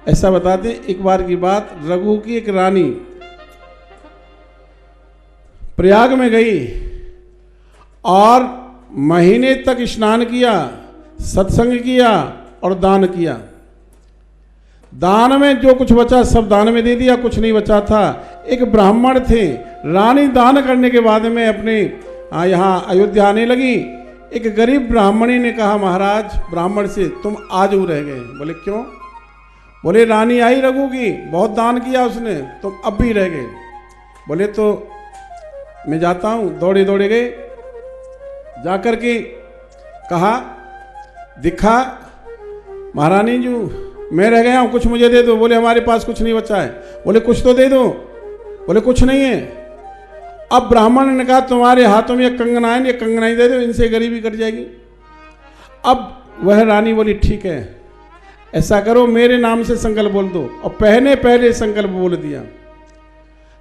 ऐसा बताते एक बार की बात, रघु की एक रानी प्रयाग में गई और महीने तक स्नान किया, सत्संग किया और दान किया। दान में जो कुछ बचा सब दान में दे दिया, कुछ नहीं बचा था। एक ब्राह्मण थे, रानी दान करने के बाद में अपने यहाँ अयोध्या आने लगी। एक गरीब ब्राह्मणी ने कहा, महाराज ब्राह्मण से, तुम आज रह गए। बोले क्यों? बोले रानी आई रघु की, बहुत दान किया उसने, तुम अब भी रह गए। बोले तो मैं जाता हूँ। दौड़े दौड़े गए, जाकर के कहा, दिखा महारानी जी मैं रह गया हूँ, कुछ मुझे दे दो। बोले हमारे पास कुछ नहीं बचा है। बोले कुछ तो दे दो। बोले कुछ नहीं है। अब ब्राह्मण ने कहा, तुम्हारे हाथों में ये कंगनाएं, ये कंगनाएं दे दो, इनसे गरीबी कट जाएगी। अब वह रानी बोली ठीक है, ऐसा करो मेरे नाम से संकल्प बोल दो। और पहले संकल्प बोल दिया।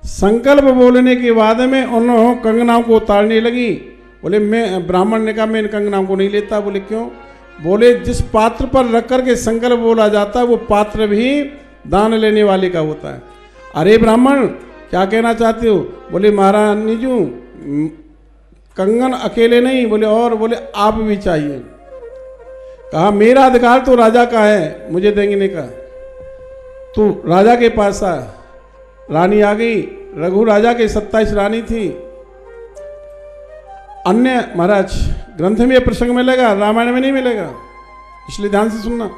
संकल्प बोलने के बाद में उन्होंने कंगनाओं को उतारने लगी। बोले मैं, ब्राह्मण ने कहा मैं इन कंगनाओं को नहीं लेता। बोले क्यों? बोले जिस पात्र पर रख करके संकल्प बोला जाता है वो पात्र भी दान लेने वाले का होता है। अरे ब्राह्मण क्या कहना चाहते हो? बोले महारानी जी कंगन अकेले नहीं, बोले और, बोले आप भी चाहिए। कहा मेरा अधिकार तो राजा का है मुझे देंगे का। तो राजा के पास आ। रानी आ गई। रघु राजा के 27 रानी थी। अन्य महाराज ग्रंथ में यह प्रसंग मिलेगा, रामायण में नहीं मिलेगा, इसलिए ध्यान से सुनना।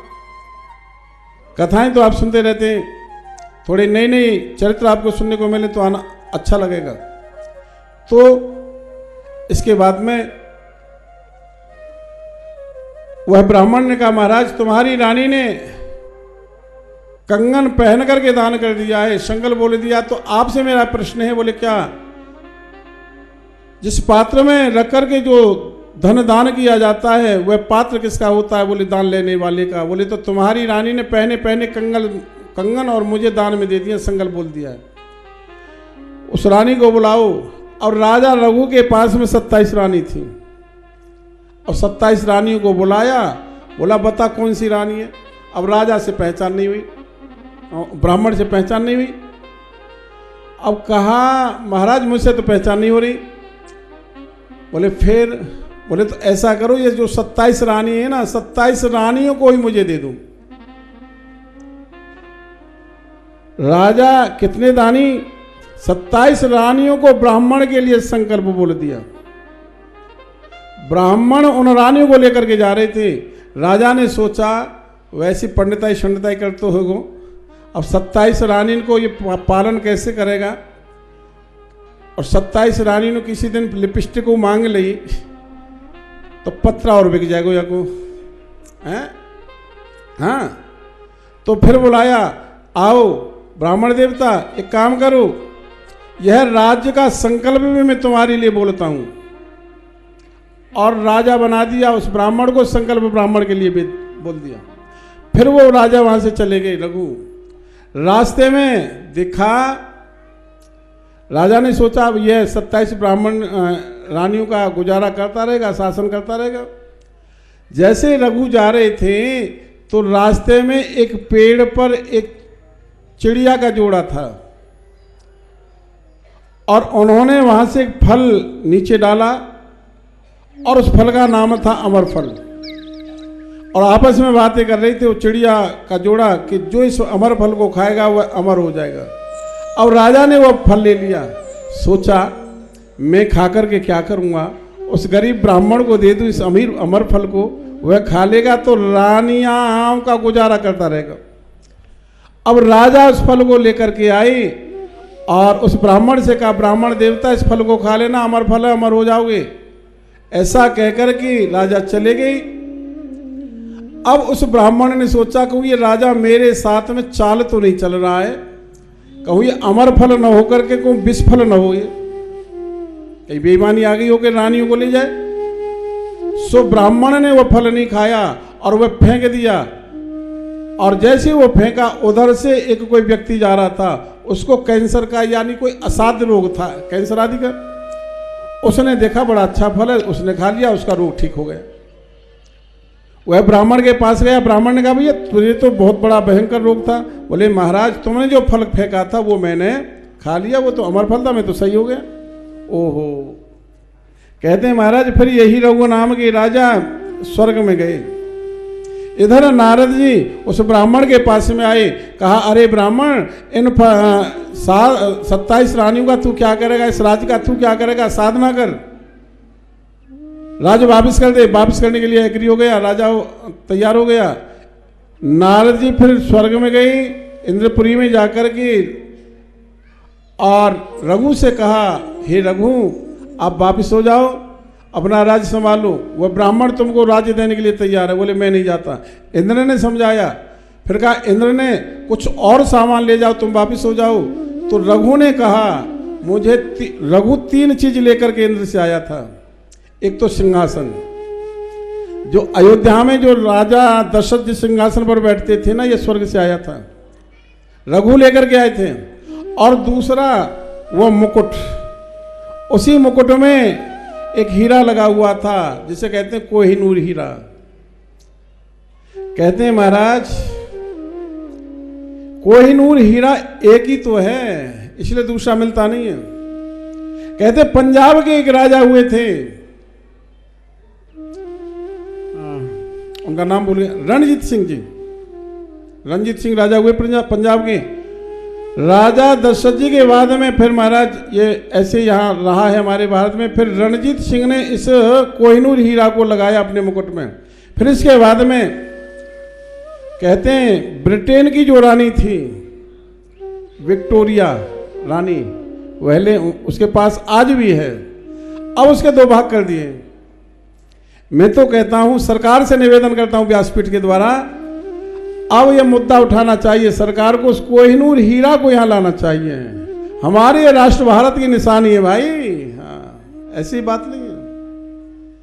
कथाएं तो आप सुनते रहते हैं, थोड़े नए नए चरित्र आपको सुनने को मिले तो आना अच्छा लगेगा। तो इसके बाद में वह ब्राह्मण ने कहा, महाराज तुम्हारी रानी ने कंगन पहन करके दान कर दिया है, संकल्प बोल दिया, तो आपसे मेरा प्रश्न है। बोले क्या? जिस पात्र में रख करके जो धन दान किया जाता है वह पात्र किसका होता है? बोले दान लेने वाले का। बोले तो तुम्हारी रानी ने पहने कंगन और मुझे दान में दे दिया, संकल्प बोल दिया है। उस रानी को बुलाओ। और राजा रघु के पास में 27 रानी थी और 27 रानियों को बुलाया। बोला बता कौन सी रानी है? अब राजा से पहचान नहीं हुई, ब्राह्मण से पहचान नहीं हुई। अब कहा महाराज मुझसे तो पहचान नहीं हो रही। बोले फिर? बोले तो ऐसा करो ये जो 27 रानी है ना, 27 रानियों को ही मुझे दे दो। राजा कितने दानी? 27 रानियों को ब्राह्मण के लिए संकल्प बोल दिया। ब्राह्मण उन रानियों को लेकर के जा रहे थे। राजा ने सोचा वैसी पंडिताई शंडिताई करते होगो, अब 27 रानी को ये पालन कैसे करेगा? और 27 रानी ने किसी दिन लिपस्टिक को मांग ली तो पत्रा और बिक जाएगा या को हैं? हाँ, तो फिर बुलाया, आओ ब्राह्मण देवता एक काम करो, यह राज्य का संकल्प भी मैं तुम्हारे लिए बोलता हूं। और राजा बना दिया उस ब्राह्मण को, संकल्प ब्राह्मण के लिए भी बोल दिया। फिर वो राजा वहां से चले गए। रघु रास्ते में दिखा, राजा ने सोचा अब यह 27 ब्राह्मण रानियों का गुजारा करता रहेगा, शासन करता रहेगा। जैसे रघु जा रहे थे तो रास्ते में एक पेड़ पर एक चिड़िया का जोड़ा था और उन्होंने वहां से एक फल नीचे डाला और उस फल का नाम था अमर फल। और आपस में बातें कर रही थी वो चिड़िया का जोड़ा कि जो इस अमर फल को खाएगा वह अमर हो जाएगा। और राजा ने वो फल ले लिया। सोचा मैं खाकर के क्या करूंगा, उस गरीब ब्राह्मण को दे दूं इस अमर फल को, वह खा लेगा तो रानियां का गुजारा करता रहेगा। अब राजा उस फल को लेकर के आई और उस ब्राह्मण से कहा, ब्राह्मण देवता इस फल को खा लेना, अमर फल है, अमर हो जाओगे। ऐसा कहकर कि राजा चले गई। अब उस ब्राह्मण ने सोचा कहूँ ये राजा मेरे साथ में चाल तो नहीं चल रहा है, कहूँ ये अमर फल न होकर के कहूँ विष फल न हो, ये कहीं बेईमानी आ गई हो कि रानियों को ले जाए। सो ब्राह्मण ने वो फल नहीं खाया और वह फेंक दिया। और जैसे वो फेंका उधर से एक कोई व्यक्ति जा रहा था, उसको कैंसर का यानी कोई असाध्य रोग था, कैंसर आदि का। उसने देखा बड़ा अच्छा फल है, उसने खा लिया, उसका रोग ठीक हो गया। वह ब्राह्मण के पास गया। ब्राह्मण ने कहा भैया तुझे तो बहुत बड़ा भयंकर रोग था। बोले महाराज तुमने जो फल फेंका था वो मैंने खा लिया, वो तो अमर फल था, मैं तो सही हो गया। ओहो। कहते हैं महाराज फिर यही रघु नाम के राजा स्वर्ग में गए। इधर नारद जी उस ब्राह्मण के पास में आए, कहा अरे ब्राह्मण इन 27 रानियों का तू क्या करेगा, इस राज्य का तू क्या करेगा, साधना कर, राजा वापिस कर दे। वापिस करने के लिए एग्री हो गया, राजा तैयार हो गया। नारद जी फिर स्वर्ग में गए, इंद्रपुरी में जाकर के, और रघु से कहा हे रघु आप वापिस हो जाओ, अपना राज्य संभालो, वह ब्राह्मण तुमको राज्य देने के लिए तैयार है। बोले मैं नहीं जाता। इंद्र ने समझाया, फिर कहा इंद्र ने कुछ और सामान ले जाओ, तुम वापिस हो जाओ। तो रघु ने कहा मुझे रघु 3 चीज लेकर के इंद्र से आया था। एक तो सिंहासन, जो अयोध्या में जो राजा दशरथ जिस सिंहासन पर बैठते थे ना, ये स्वर्ग से आया था, रघु लेकर के आए थे। और दूसरा वो मुकुट, उसी मुकुट में एक हीरा लगा हुआ था जिसे कहते हैं कोहिनूर हीरा। कहते हैं महाराज कोहिनूर हीरा एक ही तो है, इसलिए दूसरा मिलता नहीं है। कहते पंजाब के एक राजा हुए थे, उनका नाम भूल गया, रणजीत सिंह जी। रणजीत सिंह राजा हुए पंजाब के। राजा दशरथ जी के बाद में फिर महाराज ये ऐसे यहाँ रहा है हमारे भारत में। फिर रणजीत सिंह ने इस कोहिनूर हीरा को लगाया अपने मुकुट में। फिर इसके बाद में कहते हैं ब्रिटेन की जो रानी थी विक्टोरिया रानी, पहले उसके पास आज भी है, अब उसके 2 भाग कर दिए। मैं तो कहता हूं, सरकार से निवेदन करता हूं व्यासपीठ के द्वारा, अब यह मुद्दा उठाना चाहिए सरकार को, उस कोहिनूर हीरा को यहां लाना चाहिए। हमारे राष्ट्र भारत की निशानी है भाई। हाँ, ऐसी बात नहीं है।